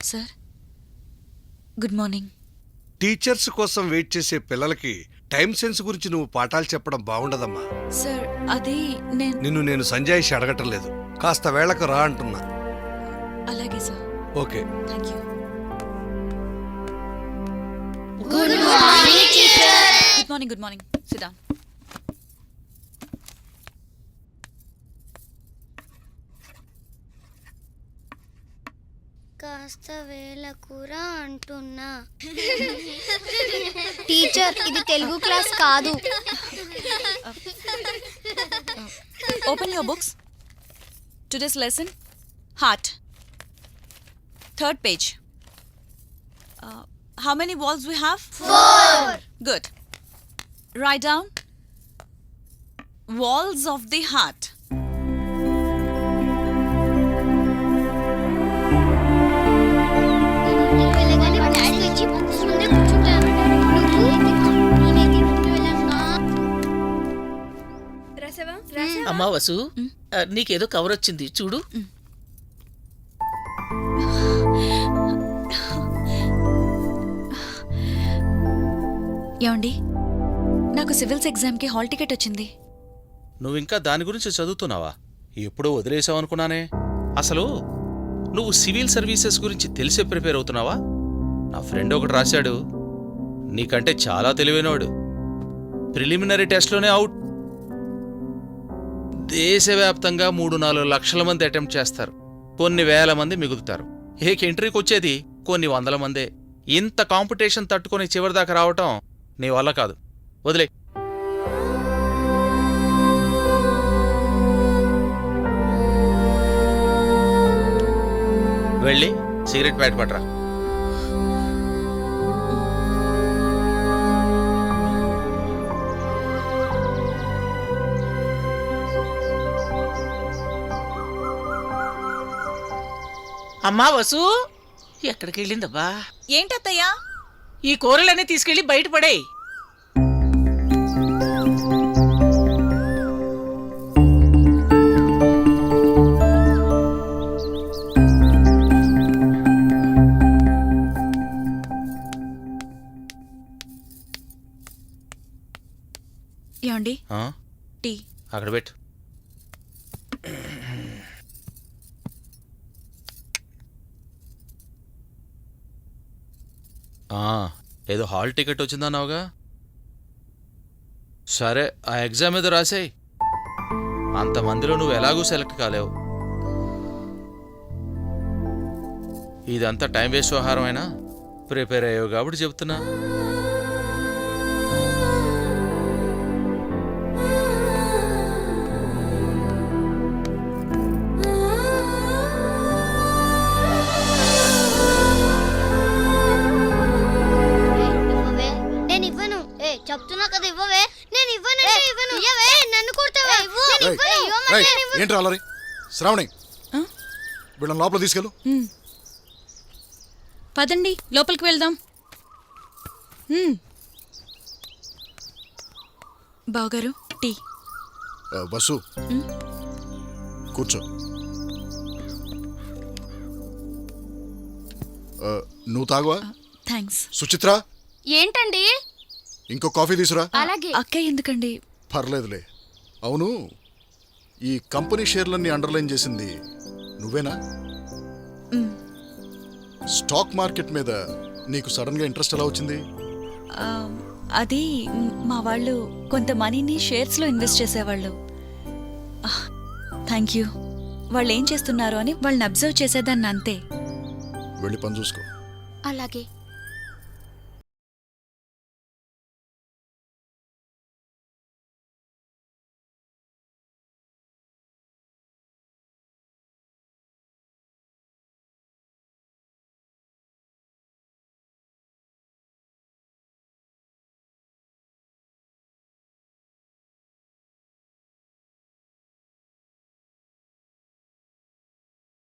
Sir good morning. Teachers కోసం wait చేసే పిల్లలకి టైం సెన్స్ గురించి నువ్వు పాఠాలు చెప్పడం బాగుండదమ్మా. సార్ అది నేను సంజాయిషి అడగటం లేదు, కాస్త వేళకు రా అంటున్నా. అలాగే sir. Okay, thank you. Good morning teacher. Good morning. Good morning. SIT down. కాస్త వేళ కూర అంటున్నా. టీచర్ ఇది తెలుగు క్లాస్ కాదు. Open your books. Today's lesson heart, third page. How many walls we have? 4. Good. Write down walls of the heart. అమ్మా వసు, నీకేదో cover వచ్చింది చూడు. ఏమండి, నాకు సివిల్స్ ఎగ్జామ్కి హాల్ టికెట్ వచ్చింది. నువ్వింకా దాని గురించి చదువుతున్నావా? ఎప్పుడో వదిలేసావనుకున్నానే. అసలు నువ్వు సివిల్ సర్వీసెస్ గురించి తెలిసే ప్రిపేర్ అవుతున్నావా? నా ఫ్రెండ్ ఒకటి రాశాడు, నీకంటే చాలా తెలివైనవాడు. ప్రిలిమినరీ టెస్ట్లోనే అవుట్. దేశవ్యాప్తంగా 3-4 లక్షల మంది అటెంప్ట్ చేస్తారు, కొన్ని వేల మంది మిగులుతారు. ఏక ఎంట్రీకి వచ్చేది కొన్ని వందల మందే. ఇంత కాంపిటీషన్ తట్టుకొని చివరిదాకా రావటం నీ వల్ల కాదు, వదిలే. వెళ్ళి సిగరెట్ ప్యాకెట్ పట్టరా. అమ్మా వసు, ఎక్కడికి వెళ్ళిందబ్బా? ఏంటత్తయ్యా? ఈ కూరలన్నీ తీసుకెళ్లి బయటపడే. ఏమండి, టీ అక్కడ పెట్టు. ఏదో హాల్ టికెట్ వచ్చిందన్నావుగా, సరే ఆ ఎగ్జామ్ ఏదో రాసేయి. అంతమందిలో నువ్వు ఎలాగూ సెలెక్ట్ కాలేవు. ఇదంతా టైం వేస్ట్ వ్యవహారం అయినా ప్రిపేర్ అయ్యావు కాబట్టి చెప్తున్నా. చెప్తున్నా కదా ఇవ్వవే. నేను ఇవ్వనంటే ఇవ్వను. ఇవ్వవే, నన్ను కొడతావా? ఏంట్రా అల్లరి? శ్రావణి, వీళ్ళని లోపల తీసుకెళ్ళు. పదండి లోపలికి వెళ్దాం. బావగారు టీ. బస్సు కూర్చో. నువ్వు తాగువా? థ్యాంక్స్. సుచిత్ర, ఏంటండి? ఇంకో కాఫీ తీసురా. అలాగే. అక్కయ్య ఎందుకండి? పర్లేదులే. అవును, ఈ కంపెనీ షేర్లన్నీ అండర్లైన్ చేసింది నువ్వేనా? స్టాక్ మార్కెట్ మీద నీకు సడన్ గా ఇంట్రెస్ట్ ఎలా వచ్చింది? అది మా వాళ్ళు కొంత మనీని షేర్స్ లో ఇన్వెస్ట్ చేసేవాళ్ళు. Thank you. వాళ్ళు ఏం చేస్తున్నారు అని వాళ్ళని అబ్జర్వ్ చేసేదాన్ని అంతే. వెళ్ళి పని చూసుకో. అలాగే.